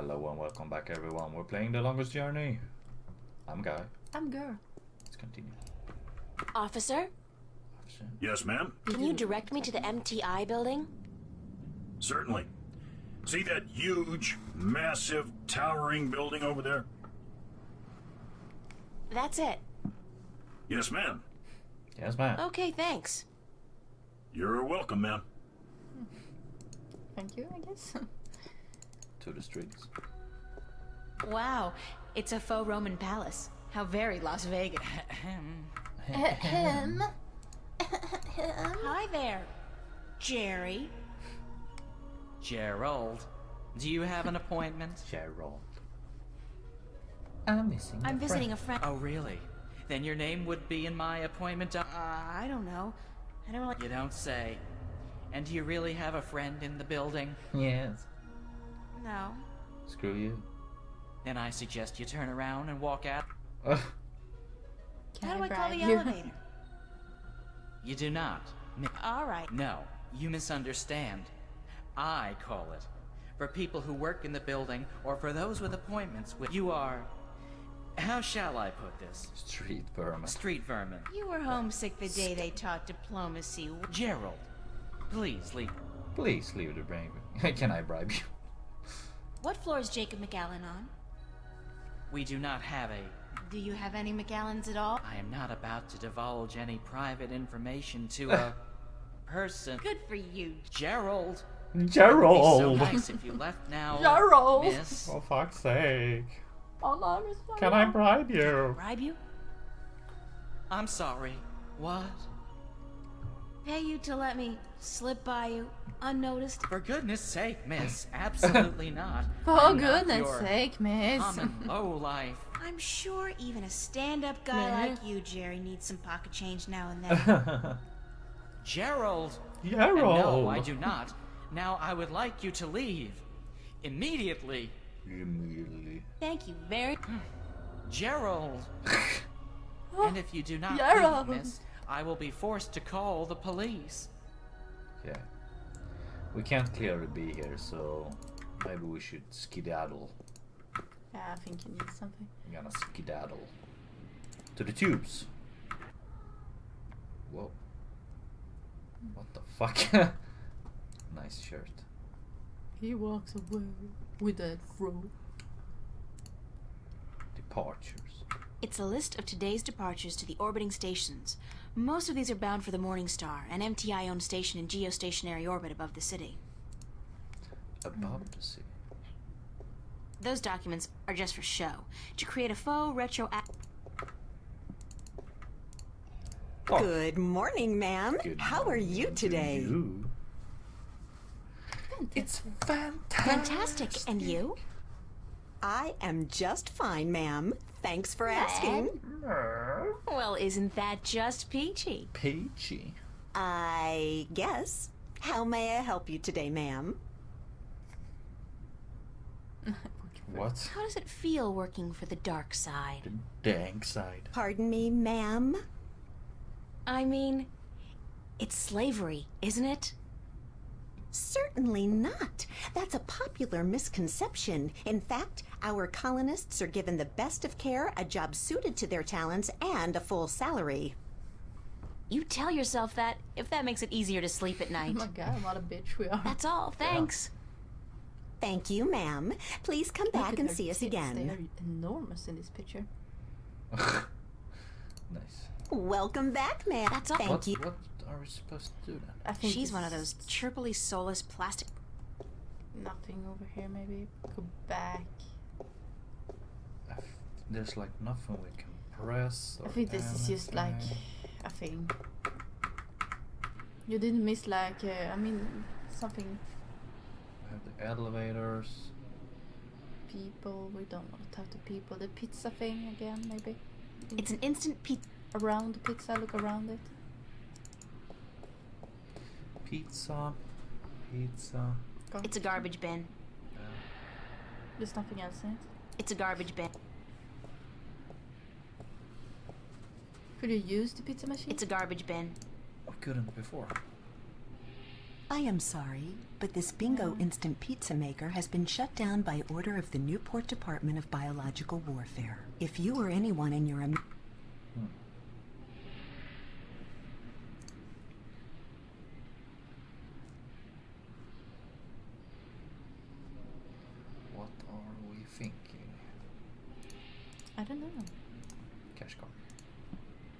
Hello and welcome back everyone. We're playing The Longest Journey. I'm Guy. I'm Girl. Let's continue. Officer? Yes, ma'am? Can you direct me to the MTI building? Certainly. See that huge, massive, towering building over there? That's it. Yes, ma'am. Yes, ma'am. Okay, thanks. You're welcome, ma'am. Thank you, I guess. To the streets. Wow, it's a faux Roman palace. How very Las Vegas. Hi there, Jerry. Gerald, do you have an appointment? Gerald. I'm visiting a friend. Oh, really? Then your name would be in my appointment. I don't know. I don't like. You don't say. And do you really have a friend in the building? Yes. No. Screw you. Then I suggest you turn around and walk out. How do I call the bribe you? elevator? You do not. All right. No, you misunderstand. I call it. For people who work in the building, or for those with appointments with... You are... How shall I put this? Street vermin. Street vermin. You were homesick the day they taught diplomacy. Gerald, please leave. Please leave the brain. Can I bribe you? What floor is Jacob McAllen on? We do not have a... Do you have any McAllens at all? I am not about to divulge any private information to a person. Good for you. Gerald! Gerald! It would be so nice if you left now, Gerald! miss. For fuck's sake. Oh no, Miss Fire. Can I bribe you? Bribe you? I'm sorry. What? Pay you to let me slip by you unnoticed? For goodness sake, miss. Absolutely not. For I'm not goodness your sake, miss. common lowlife. I'm sure even a stand-up guy Yeah. like you, Jerry, needs some pocket change now and then. Gerald! Gerald! And no, I do not. Now I would like you to leave. Immediately. Immediately. Thank you very... Gerald! And if you do not Gerald. leave, miss, I will be forced to call the police. Yeah. We can't clearly be here, so maybe we should skedaddle. Yeah, I think you need something. I'm gonna skedaddle. To the tubes. Whoa. What the fuck? Nice shirt. He walks away with that fro. Departures. It's a list of today's departures to the orbiting stations. Most of these are bound for the Morning Star, an MTI-owned station in geostationary orbit above the city. Above the city. Those documents are just for show, to create a faux retro... Oh, Good morning, ma'am. good How are you morning to today? you. It's fantastic. Fantastic, and you? I am just fine, ma'am. Thanks for asking. Well, isn't that just peachy? Peachy. I guess. How may I help you today, ma'am? What? How does it feel working for the dark side? The dank side. Pardon me, ma'am? I mean, it's slavery, isn't it? Certainly not. That's a popular misconception. In fact, our colonists are given the best of care, a job suited to their talents, and a full salary. You tell yourself that if that makes it easier to sleep at Oh night. my god, what a bitch we are. That's all, thanks. Thank you, ma'am. Please come Look back at and her see us tits, again. They are enormous in this picture. Nice. Welcome back, ma'am. That's all. Thank you. What are we supposed to do then? I think She's this one of those is chirpily soulless plastic... Nothing over here, maybe. Go back. There's like nothing we can press. I Or think this is just like anything. a thing. You didn't miss like, I mean, something. We have the elevators. People, we don't want to talk to people. The pizza thing again, maybe. It's an instant pizza. Around the pizza, look around it. Pizza. Pizza. Go. It's a garbage bin. There's nothing else in it. It's a garbage bin. Could you use the pizza machine? It's a garbage bin. We couldn't before. I am sorry, but this Bingo instant pizza maker has been shut down by order of the Newport Department of Biological Warfare. If you or anyone in your What are we thinking? I don't know. Cash card.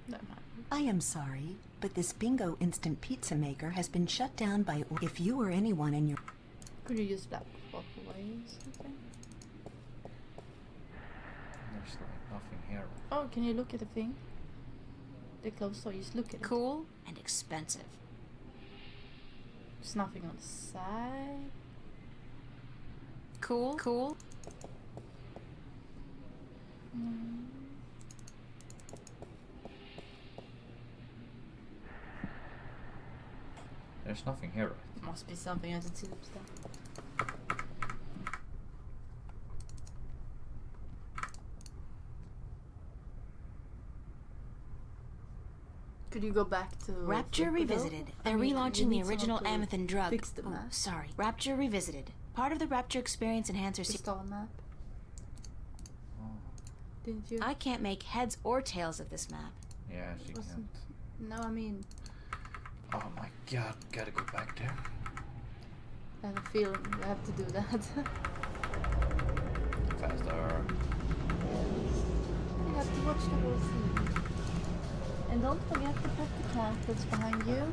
No, no. I am sorry, but this Bingo instant pizza maker has been shut down by order. If you or anyone in your Could you use black walk away or something? There's like nothing here. Oh, can you look at the thing? The closed door, just look at it. Cool and expensive. There's nothing on the side. Cool, cool. There's nothing here. Must be something at the tubes then. Could you go back to Rapture Flipper, though? Revisited. I They're mean, you relaunching the need someone original to Amethyst drug. fix the Oh, map. sorry. Rapture Revisited. Part of the Rapture Experience Enhancer series. Install map. Didn't you? I can't make heads or tails of this map. Yeah, she Wasn't- can't. No, I mean, Oh my god, gotta go back there. I have a feeling we have to do that. Faster. You have to watch the whole scene. And don't forget to pet the cat that's behind you.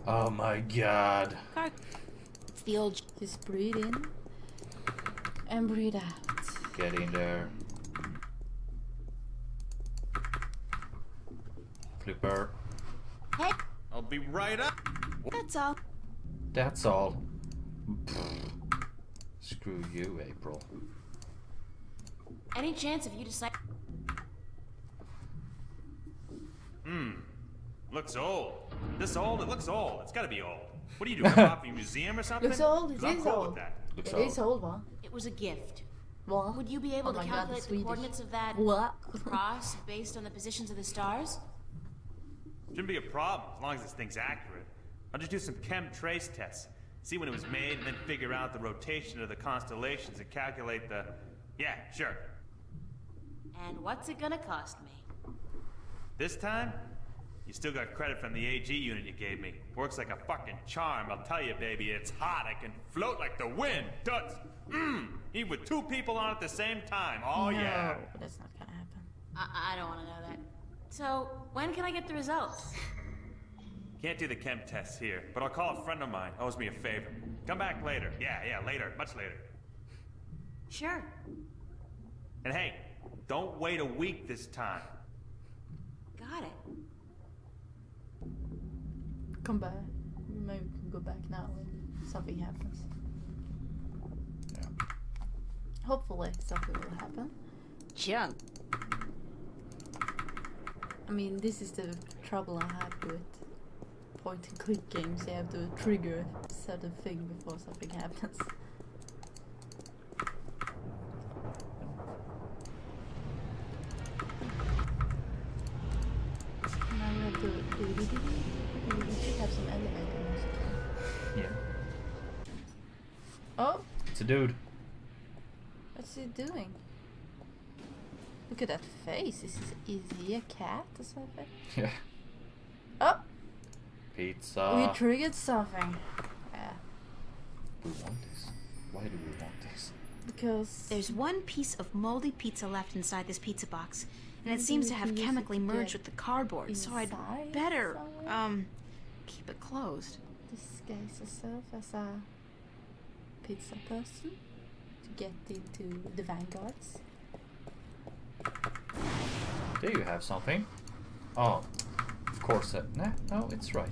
Oh my god. Car. It's the old. Just breathe in and breathe out. Get in there. Flipper. Hey, I'll be right up. that's all. That's all. Pfft. Screw you, April. Any chance if you decide? Looks old. This old? It looks old. It's gotta be old. What are you doing? A museum or something? Looks old, 'Cause it I'm is cool old. with that. Looks It old. is old one. It was a gift. What? Would you be able Oh to my God, calculate the the Swedish. coordinates of that What? cross based on the positions of the stars? Shouldn't be a problem as long as this thing's accurate. I'll just do some chem trace tests. See when it was made and then figure out the rotation of the constellations and calculate the... Yeah, sure. And what's it gonna cost me? This time, you still got credit from the AG unit you gave me. Works like a fucking charm, I'll tell you, baby. It's hot. I can float like the wind. Does. Even with two people on at the same time. Oh, yeah. No, that's not gonna happen. I don't want to know that. So, when can I get the results? Can't do the chem tests here, but I'll call a friend of mine. Owes me a favor. Come back later. Yeah, later. Much later. Sure. And hey, don't wait a week this time. Got it. Come back. Maybe we can go back now when something happens. Yeah. Hopefully something will happen. Junk. I mean, this is the trouble I have with point and click games. You have to trigger a certain thing before something happens. Now we have to we should have some elevator music. Yeah. Oh, It's a dude. what's he doing? Look at that face. Is he a cat or something? Yeah. Oh, Pizza. we triggered something. Yeah, We want this. Why do we want this? because There's one piece of moldy pizza left inside this pizza box, and it Maybe seems we to have can use it chemically to merged get with the cardboard, so I'd inside better, somewhere? keep it closed. disguise yourself as a pizza person to get into the vanguards. Do you have something? Oh, of course. No, it's right.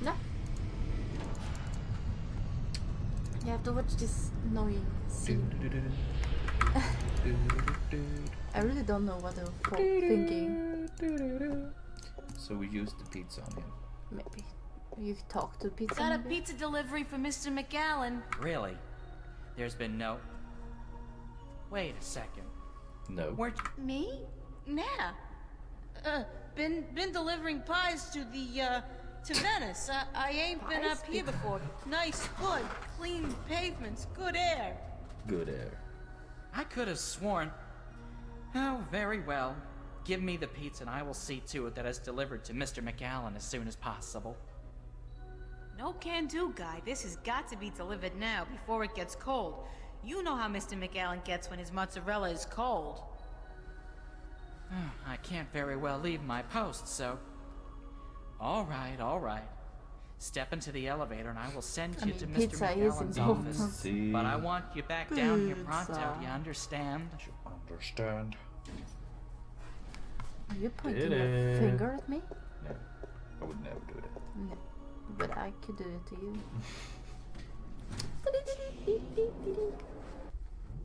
No. You have to watch this annoying scene. I really don't know what they're thinking. So we used the pizza on him. Maybe you talk to pizza. Got a maybe? pizza delivery for Mr. McAllen. Really? There's been no... Wait a second. No. Weren't... Me? yeah. Been delivering pies to the, to Venice. I ain't been up here before. Nice hood, clean pavements, good air. Good air. I could have sworn. Oh, very well. Give me the pizza and I will see to it that it's delivered to Mr. McAllen as soon as possible. No can do, guy. This has got to be delivered now before it gets cold. You know how Mr. McAllen gets when his mozzarella is cold. I can't very well leave my post, so... All right. Step into the elevator and I will send you to Mr. pizza is McAllen's important. office. See. But I want you back down here pronto, Pizza. do you understand? You understand? Are you pointing Did your it. finger at me? No, I would never do that. No. But I could do it to you.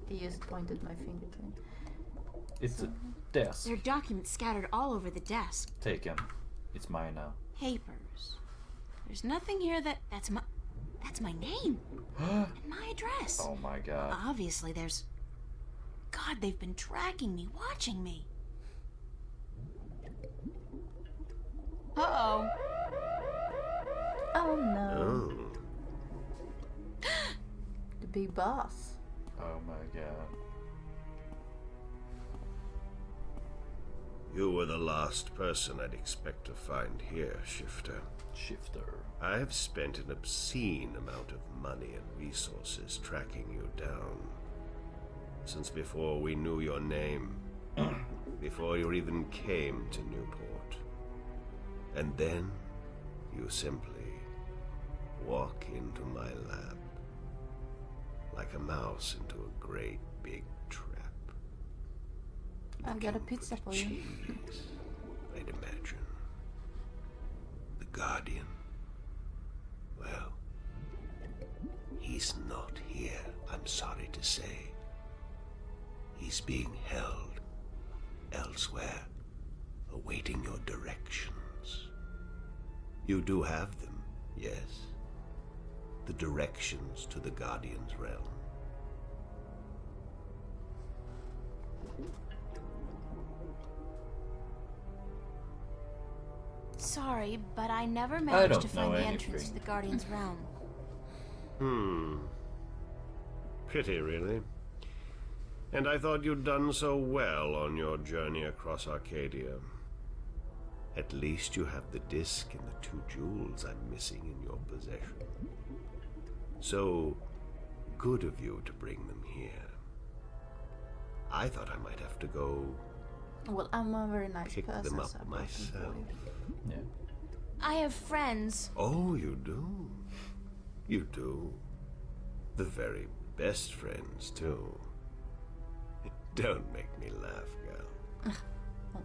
He just pointed my finger to him. It's a desk. There are documents scattered all over the desk. Taken. It's mine now. Papers. There's nothing here that's my name. And my address. Oh my god. Obviously there's... God, they've been tracking me, watching me. Uh-oh. Oh no. Oh. The big boss. Oh my god. You were the last person I'd expect to find here, Shifter. Shifter. I've spent an obscene amount of money and resources tracking you down. Since before we knew your name. Before you even came to Newport. And then you simply walk into my lab. Like a mouse into a great big trap. I've got a pizza for you. Cheese, I'd imagine. The Guardian. Well, he's not here, I'm sorry to say. He's being held elsewhere, awaiting your directions. You do have them, yes. The directions to the Guardian's realm. Sorry, but I never managed to don't know find the entrance to anything. the Guardian's realm. Pity, really. And I thought you'd done so well on your journey across Arcadia. At least you have the disc and the 2 jewels I'm missing in your possession. So good of you to bring them here. I thought I might have to go Well, I'm a very nice pick person, them up so I brought them for myself. you. Yeah. I have friends. Oh, you do? You do? The very best friends, too. Don't make me laugh, girl. Oh my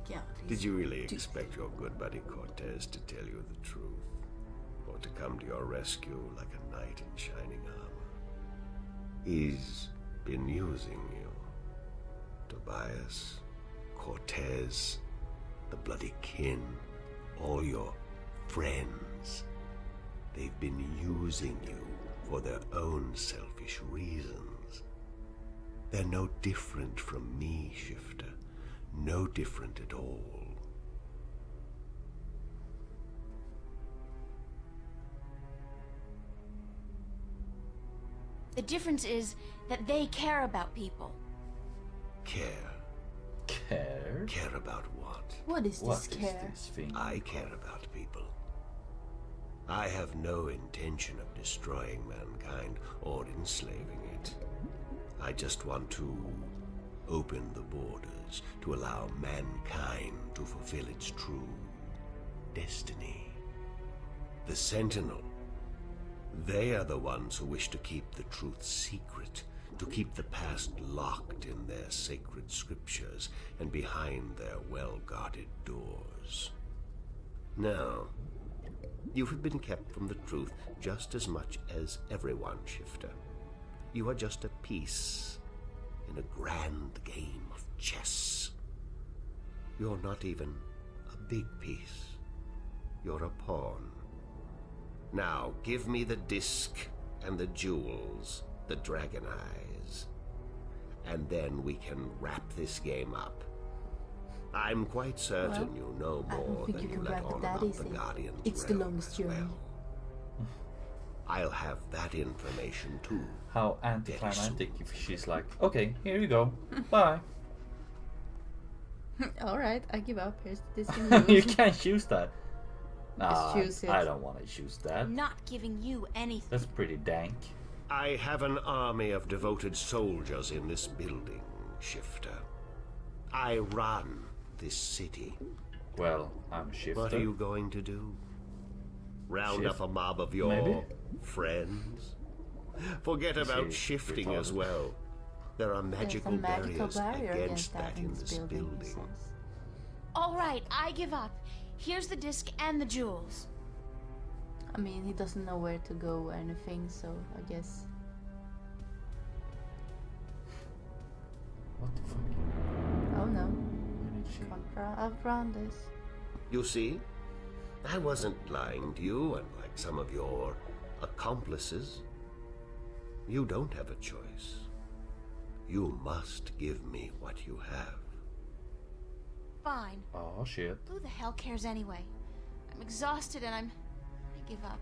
god. Did you really expect your good buddy Cortez to tell you the truth? Or to come to your rescue like a knight in shining armor? He's been using you. Tobias, Cortez, the bloody kin, all your friends. They've been using you for their own selfish reasons. They're no different from me, Shifter. No different at all. The difference is that they care about people. Care? Care? Care about what? What is What this is care? this thing? I care about people. I have no intention of destroying mankind or enslaving it. I just want to open the borders to allow mankind to fulfill its true destiny. The Sentinel, they are the ones who wish to keep the truth secret, to keep the past locked in their sacred scriptures and behind their well-guarded doors. Now, you have been kept from the truth just as much as everyone, Shifter. You are just a piece in a grand game of chess. You're not even a big piece. You're a pawn. Now, give me the disc and the jewels, the dragon eyes, and then we can wrap this game up I'm quite certain Well, you know I don't more think than you you can let grab it on that about easy. the Guardian's It's the realm longest as journey. well. I'll have that information too. How anticlimactic if she's like, okay, here you go. Bye. Alright, I give up. Here's the disc and You jewels. can't choose that. Nah, choose it. I don't want to choose that. I'm not giving you anything. That's pretty dank. I have an army of devoted soldiers in this building, Shifter. I run this city. Well, I'm Shifter. What are you going to do? Round Shift? up a mob of your Maybe? friends? Forget about She shifting retarded. as well. There are There's a magical magical barriers barrier against that in this this building. building. he says. All right, I give up. Here's the disc and the jewels. I mean, he doesn't know where to go or anything, so I guess. What the fuck? Oh no. Where did she? Can't outrun this. You see? I wasn't lying to you, unlike some of your accomplices. You don't have a choice. You must give me what you have. Fine. Oh shit. Who the hell cares anyway? I'm exhausted and I give up.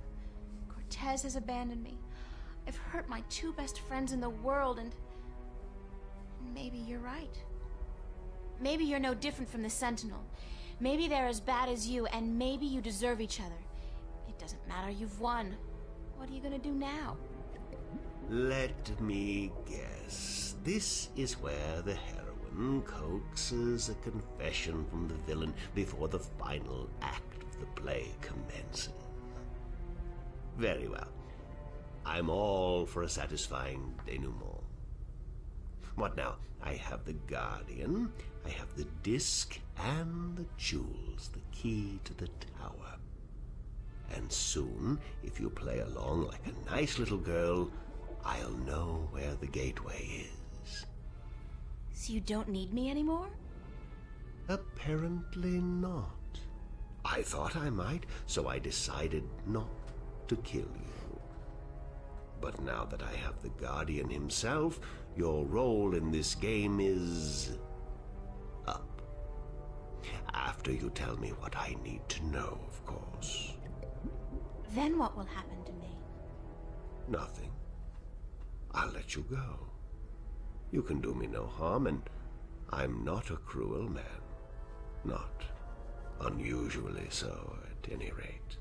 Cortez has abandoned me. I've hurt my two best friends in the world and maybe you're right. Maybe you're no different from the Sentinel. Maybe they're as bad as you and maybe you deserve each other. It doesn't matter, you've won. What are you gonna do now? Let me guess. This is where the heroine coaxes a confession from the villain before the final act of the play commences. Very well. I'm all for a satisfying denouement. What now? I have the Guardian, I have the disc, and the jewels, the key to the tower. And soon, if you play along like a nice little girl, I'll know where the gateway is. So you don't need me anymore? Apparently not. I thought I might, so I decided not to kill you. But now that I have the Guardian himself, your role in this game is up. After you tell me what I need to know, of course. Then what will happen to me? Nothing. I'll let you go. You can do me no harm, and I'm not a cruel man. Not unusually so, at any rate.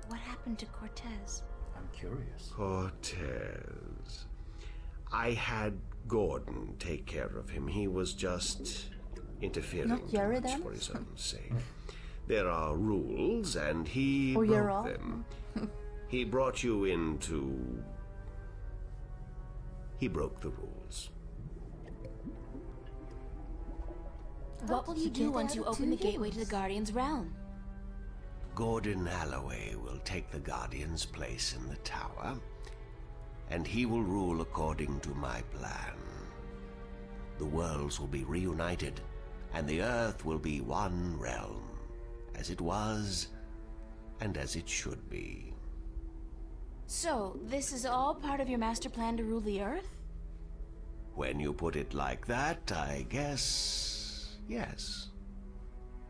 What happened to Cortez? I'm curious. Cortez. I had Gordon take care of him. He was just interfering Not too Jerry, much then? for his own sake. There are rules, and he Oh, you're broke off? them. He brought you into... He broke the rules. What will did you you do get once out you of open the gateway to the jewels? Guardian's realm? Gordon Alloway will take the Guardian's place in the tower, and he will rule according to my plan. The worlds will be reunited, and the Earth will be one realm, as it was, and as it should be. So, this is all part of your master plan to rule the Earth? When you put it like that, I guess, yes.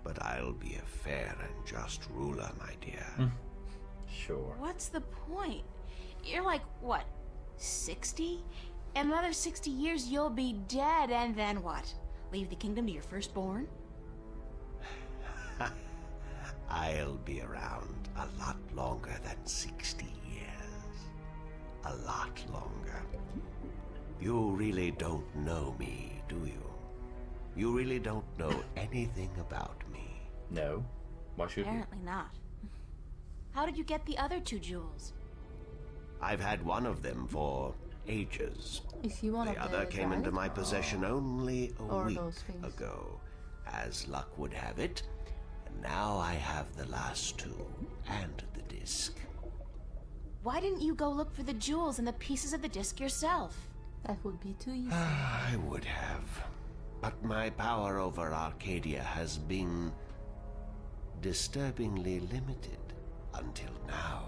But I'll be a fair and just ruler, my dear. Sure. What's the point? You're like, what, 60? In another 60 years, you'll be dead, and then what? Leave the kingdom to your firstborn? I'll be around a lot longer than 60 years. A lot longer. You really don't know me, do you? You really don't know anything about me. No. Why should we? Apparently not. How did you get the other two jewels? I've had one of them for ages. Is he one of The other came into my possession only a Or week those things. ago, as luck would have it. And now I have the last two, and the disc. Why didn't you go look for the jewels and the pieces of the disc yourself? That would be too easy. I would have. But my power over Arcadia has been disturbingly limited until now.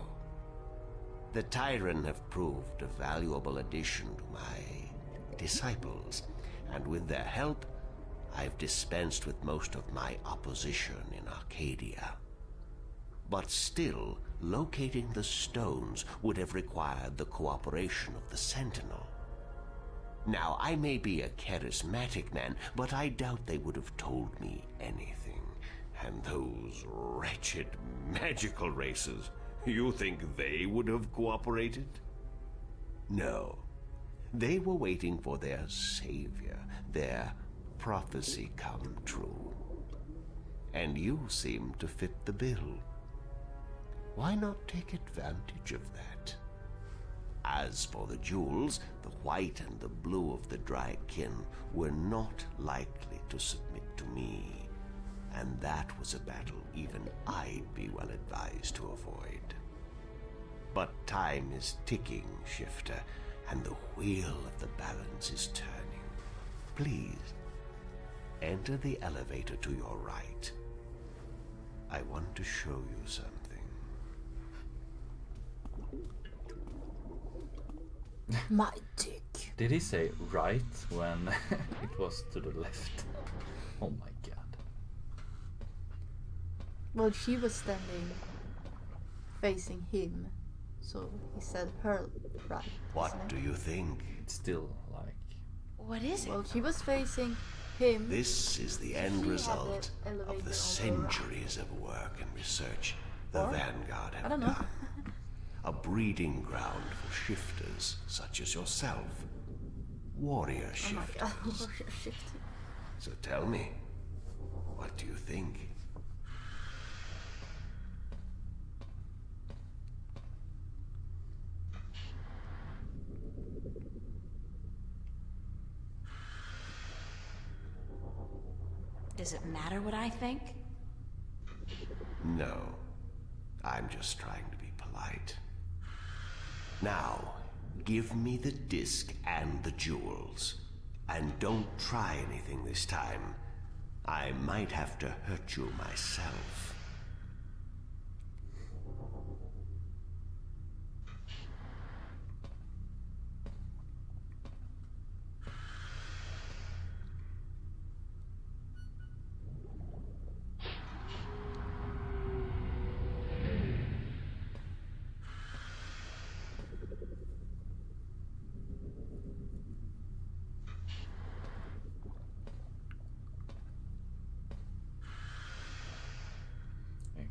The Tyran have proved a valuable addition to my disciples, and with their help, I've dispensed with most of my opposition in Arcadia. But still, locating the stones would have required the cooperation of the Sentinel. Now, I may be a charismatic man, but I doubt they would have told me anything. And those wretched magical races, you think they would have cooperated? No. They were waiting for their savior, their prophecy come true. And you seem to fit the bill. Why not take advantage of that? As for the jewels, the white and the blue of the Dragon were not likely to submit to me, and that was a battle even I'd be well advised to avoid. But time is ticking, Shifter, and the wheel of the balance is turning. Please, enter the elevator to your right. I want to show you something. My dick. Did he say right when it was to the left? Oh my god. Well, she was standing facing him, so he said her right. What do you think? It's still like... What is it? Well, she was facing him. This is the end She had result the elevator of on the the centuries of work and research the Or? Vanguard I have don't know. done. A breeding ground for shifters such as yourself. Warrior Oh my shifters. god. Warrior shifter. So tell me, what do you think? Does it matter what I think? No. I'm just trying to be polite. Now, give me the disc and the jewels. And don't try anything this time. I might have to hurt you myself.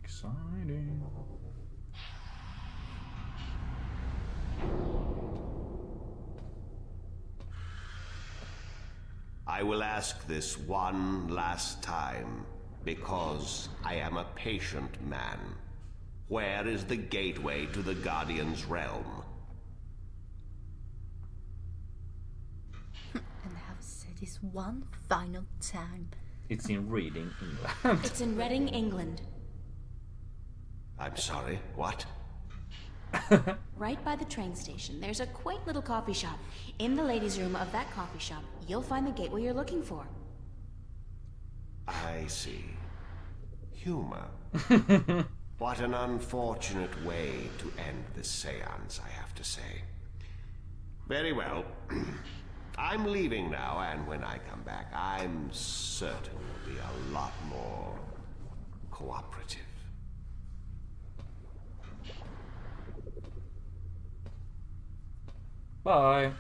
Exciting. I will ask this one last time, because I am a patient man. Where is the gateway to the Guardian's realm? And I have said this one final time. It's in Reading, England. It's in Reading, England. I'm sorry, what? Right by the train station, there's a quaint little coffee shop. In the ladies' room of that coffee shop, you'll find the gateway you're looking for. I see. Humor. What an unfortunate way to end this seance, I have to say. Very well. I'm leaving now, and when I come back, I'm certain we'll be a lot more cooperative. Bye.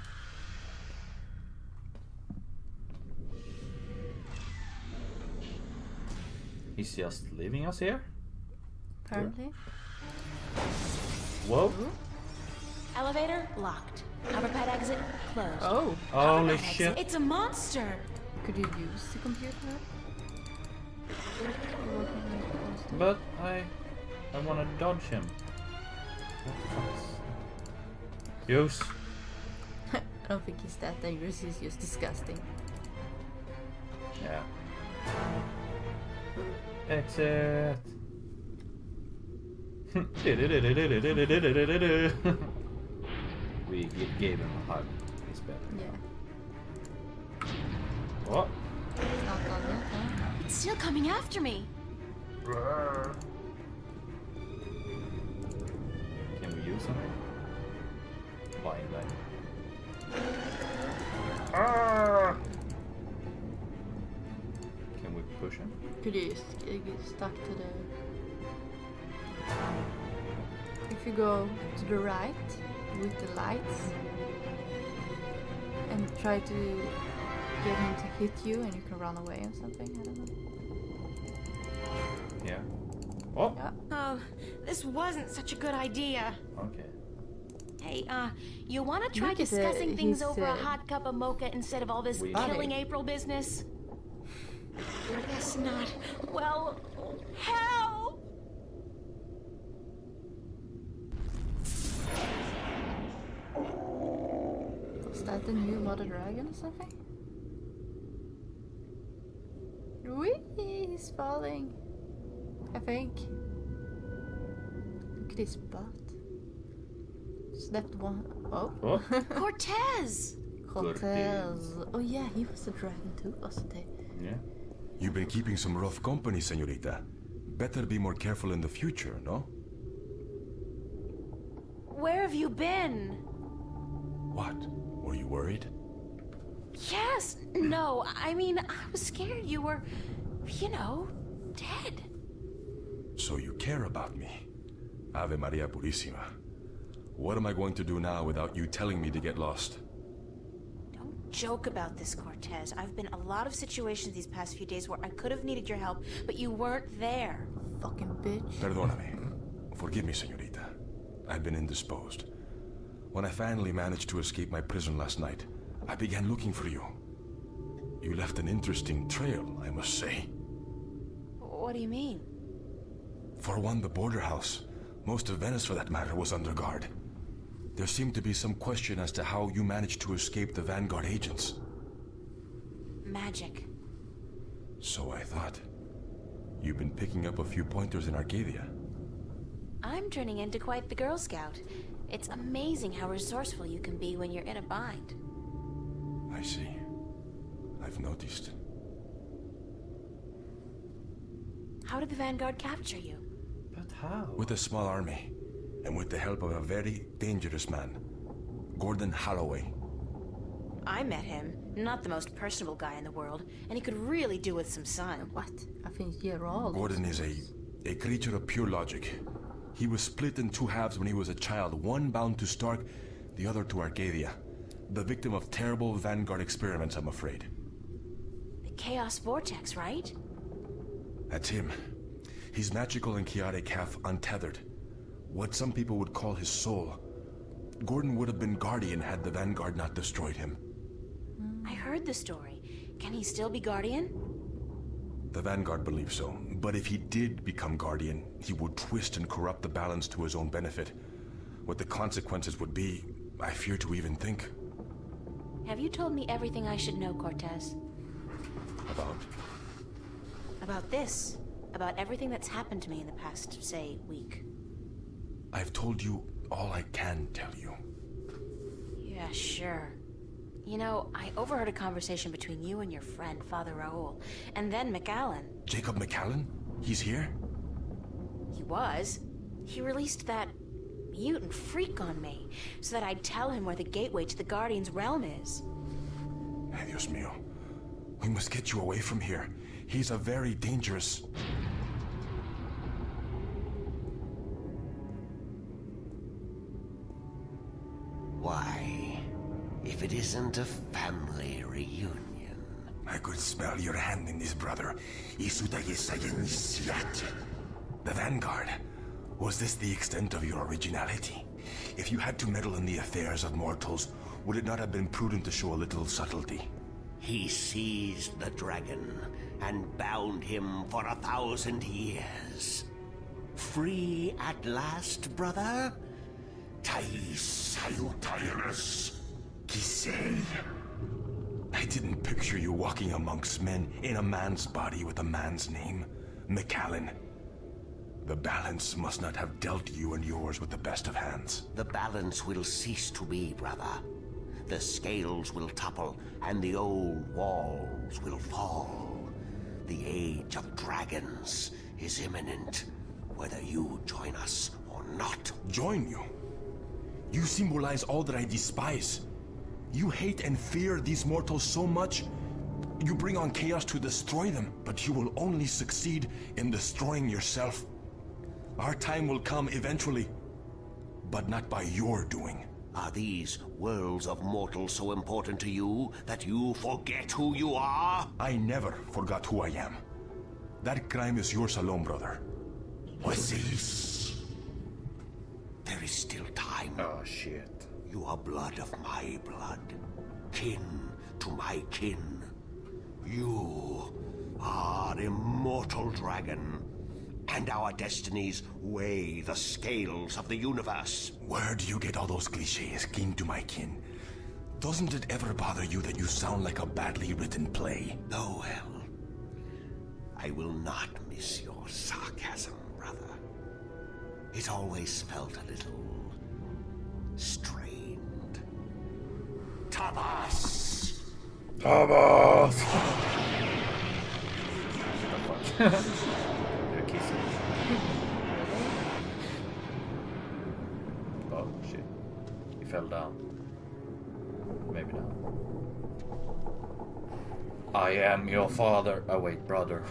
He's just leaving us here? Apparently. Whoa. Elevator locked. Overpad exit closed. Oh, Holy Overpad exit. shit. It's a monster. could you use the computer? But I want to dodge him. What the fuck is... Use. I don't think he's that dangerous, he's just disgusting. Yeah. Exit. We gave him a hug. He's better. Yeah. What? It's not done yet, huh? It's still coming after me. Can we use him? flying back. Ah! Can we push him? Could you get stuck to the... If you go to the right with the lights and try to get him to hit you and you can run away or something, I don't know. Yeah. Oh! Yeah. Oh, this wasn't such a good idea. Okay. Hey, you want to try Look at discussing things his, over a hot cup of mocha instead of all this We- killing April business? I guess not. Well, help! Is that the new Mother Dragon or something? Whee! He's falling. I think. Look at his butt. Slept one. Oh. Oh! Cortez! Cortez. Oh yeah, he was a dragon too, wasn't he? Yeah. You've been keeping some rough company, señorita. Better be more careful in the future, no? Where have you been? What? Were you worried? Yes. No, I mean, I was scared you were, you know, dead. So you care about me. Ave Maria Purísima. What am I going to do now without you telling me to get lost? Don't joke about this, Cortez. I've been in a lot of situations these past few days where I could have needed your help, but you weren't there. Fucking bitch. Perdóname. Forgive me, señorita. I've been indisposed. When I finally managed to escape my prison last night, I began looking for you. You left an interesting trail, I must say. What do you mean? For one, the border house, most of Venice for that matter, was under guard. There seemed to be some question as to how you managed to escape the Vanguard agents. Magic. So I thought. You've been picking up a few pointers in Arcadia. I'm turning into quite the Girl Scout. It's amazing how resourceful you can be when you're in a bind. I see. I've noticed. How did the Vanguard capture you? But how? With a small army, and with the help of a very dangerous man, Gordon Holloway. I met him. Not the most personable guy in the world, and he could really do with some sun. What? I think you're all. Gordon is a creature of pure logic. He was split in two halves when he was a child, one bound to Stark, the other to Arcadia. The victim of terrible Vanguard experiments, I'm afraid. The Chaos Vortex, right? That's him. He's magical and chaotic, half untethered. What some people would call his soul. Gordon would have been Guardian had the Vanguard not destroyed him. I heard the story. Can he still be Guardian? The Vanguard believes so, but if he did become Guardian, he would twist and corrupt the balance to his own benefit. What the consequences would be, I fear to even think. Have you told me everything I should know, Cortez? About? About this. About everything that's happened to me in the past, say, week. I've told you all I can tell you. Yeah, sure. You know, I overheard a conversation between you and your friend, Father Raoul, and then McAllen. Jacob McAllen? He's here? He was. He released that mutant freak on me, so that I'd tell him where the gateway to the Guardian's realm is. Ay, Dios mío. We must get you away from here. He's a very dangerous... Why, if it isn't a family reunion. I could smell your hand in this, brother. The Vanguard. Was this the extent of your originality? If you had to meddle in the affairs of mortals, would it not have been prudent to show a little subtlety? He seized the dragon and bound him for 1,000 years. Free at last, brother? Thais Salutaris Kisei. I didn't picture you walking amongst men in a man's body with a man's name. McAllen. The balance must not have dealt you and yours with the best of hands. The balance will cease to be, brother. The scales will topple, and the old walls will fall. The age of dragons is imminent, whether you join us or not. Join you? You symbolize all that I despise. You hate and fear these mortals so much, you bring on chaos to destroy them, but you will only succeed in destroying yourself. Our time will come eventually, but not by your doing. Are these worlds of mortals so important to you that you forget who you are? I never forgot who I am. That crime is yours alone, brother. What's this? There is still time. Oh shit. You are blood of my blood, kin to my kin. You are immortal dragon, and our destinies weigh the scales of the universe. Where do you get all those cliches, kin to my kin? Doesn't it ever bother you that you sound like a badly written play? No, well, I will not miss your sarcasm, brother. It always felt a little strained. Tabas! Thomas! They're kissing. Oh shit. He fell down. Maybe not. I am your father. Oh wait, brother.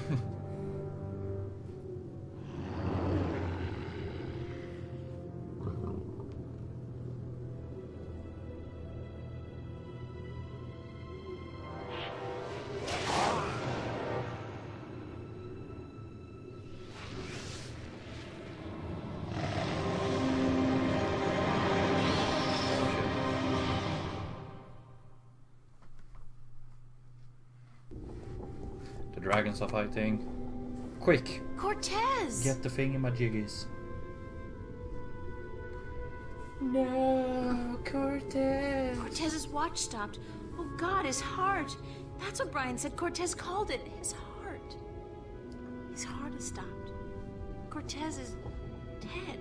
Dragons are fighting. Quick! Cortez! Get the thingamajiggies. No, Cortez! Cortez's watch stopped. Oh God, his heart. That's what Brian said Cortez called it. His heart. His heart has stopped. Cortez is dead.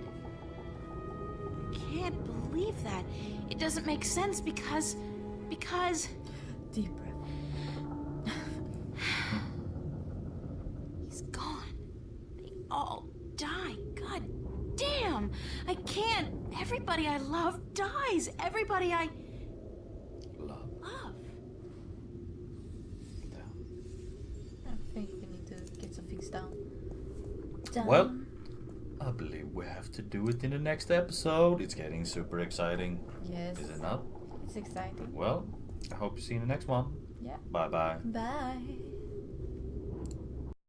I can't believe that. It doesn't make sense because... Deep breath. He's gone. They all die. God damn. I can't. Everybody I love dies. Everybody I love. I think we need to get some things down. Well, I believe we have to do it in the next episode. It's getting super exciting. Yes. Is it not? It's exciting. Well, I hope to see you in the next one. Yeah. Bye bye. Bye.